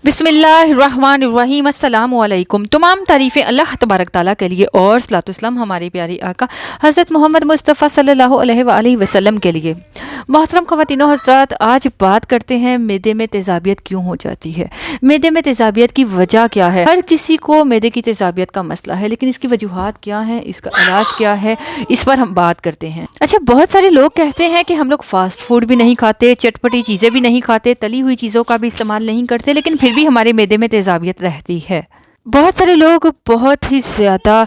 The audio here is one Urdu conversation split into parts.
بسم اللہ الرحمن الرحیم۔ السلام علیکم۔ تمام تعریفیں اللہ تبارک تعالیٰ کے لیے اور صلاۃ والسلام ہمارے پیاری آقا حضرت محمد مصطفیٰ صلی اللہ علیہ وآلہ وسلم کے لیے۔ محترم خواتین و حضرات، آج بات کرتے ہیں معدے میں تیزابیت کیوں ہو جاتی ہے، معدے میں تیزابیت کی وجہ کیا ہے۔ ہر کسی کو معدے کی تیزابیت کا مسئلہ ہے، لیکن اس کی وجوہات کیا ہیں، اس کا علاج کیا ہے، اس پر ہم بات کرتے ہیں۔ اچھا، بہت سارے لوگ کہتے ہیں کہ ہم لوگ فاسٹ فوڈ بھی نہیں کھاتے، چٹپٹی چیزیں بھی نہیں کھاتے، تلی ہوئی چیزوں کا بھی استعمال نہیں کرتے، لیکن پھر بھی ہمارے معدے میں تیزابیت رہتی ہے۔ بہت سارے لوگ بہت ہی زیادہ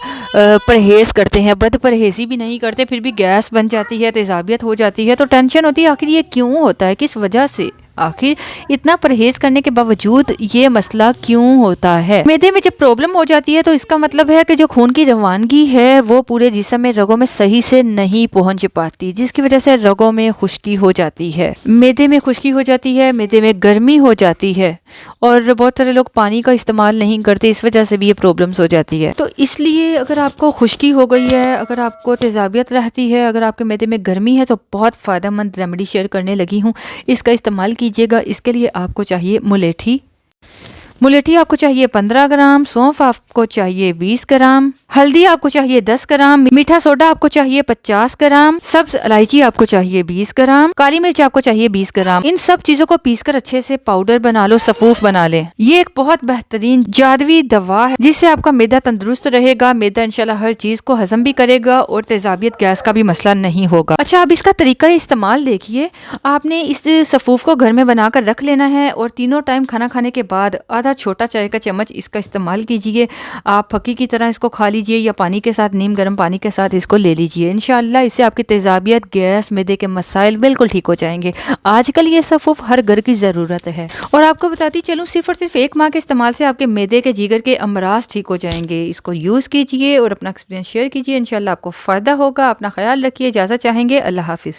پرہیز کرتے ہیں، بد پرہیزی بھی نہیں کرتے، پھر بھی گیس بن جاتی ہے، تیزابیت ہو جاتی ہے، تو ٹینشن ہوتی ہے آخر یہ کیوں ہوتا ہے، کس وجہ سے، آخر اتنا پرہیز کرنے کے باوجود یہ مسئلہ کیوں ہوتا ہے۔ معدے میں جب پرابلم ہو جاتی ہے تو اس کا مطلب ہے کہ جو خون کی روانگی ہے وہ پورے جسم میں رگوں میں صحیح سے نہیں پہنچ پاتی، جس کی وجہ سے رگوں میں خشکی ہو جاتی ہے، معدے میں خشکی ہو جاتی ہے، معدے میں گرمی ہو جاتی ہے، اور بہت سارے لوگ پانی کا استعمال نہیں کرتے، اس وجہ سے بھی یہ پرابلمس ہو جاتی ہے۔ تو اس لیے اگر آپ کو خشکی ہو گئی ہے، اگر آپ کو تیزابیت رہتی ہے، اگر آپ کے معدے میں گرمی ہے، تو بہت فائدہ مند ریمیڈی شیئر کرنے لگی ہوں، اس کا استعمال کیجیے گا۔ اس کے لیے آپ کو چاہیے ملیٹھی آپ کو چاہیے 15 گرام، سونف آپ کو چاہیے 20 گرام، ہلدی آپ کو چاہیے 10 گرام، میٹھا سوڈا آپ کو چاہیے 50 گرام، سبز الائچی آپ کو چاہیے 20 گرام، کالی مرچ آپ کو چاہیے 20 گرام۔ ان سب چیزوں کو پیس کر اچھے سے پاؤڈر بنا لو، سفوف بنا لیں۔ یہ ایک بہت بہترین جادوی دوا ہے جس سے آپ کا معدہ تندرست رہے گا، معدہ انشاءاللہ ہر چیز کو ہضم بھی کرے گا اور تیزابیت گیس کا بھی مسئلہ نہیں ہوگا۔ اچھا، اب اس کا طریقہ استعمال دیکھیے۔ آپ نے اس سفوف کو گھر میں بنا کر رکھ لینا ہے، اور تینوں ٹائم کھانا کھانے کے بعد آدھا چھوٹا چائے کا چمچ اس کا استعمال کیجیے۔ آپ پھکی کی طرح اس کو کھا لیجیے، یا پانی کے ساتھ، نیم گرم پانی کے ساتھ اس کو لے لیجیے۔ انشاءاللہ اس سے آپ کی تیزابیت، گیس، معدے کے مسائل بالکل ٹھیک ہو جائیں گے۔ آج کل یہ سفوف ہر گھر کی ضرورت ہے، اور آپ کو بتاتی چلوں صرف اور صرف 1 ماہ کے استعمال سے آپ کے معدے کے جگر کے امراض ٹھیک ہو جائیں گے۔ اس کو یوز کیجیے اور اپنا ایکسپیرینس شیئر کیجیے، انشاءاللہ آپ کو فائدہ ہوگا۔ اپنا خیال رکھیے، اجازت چاہیں گے، اللہ حافظ۔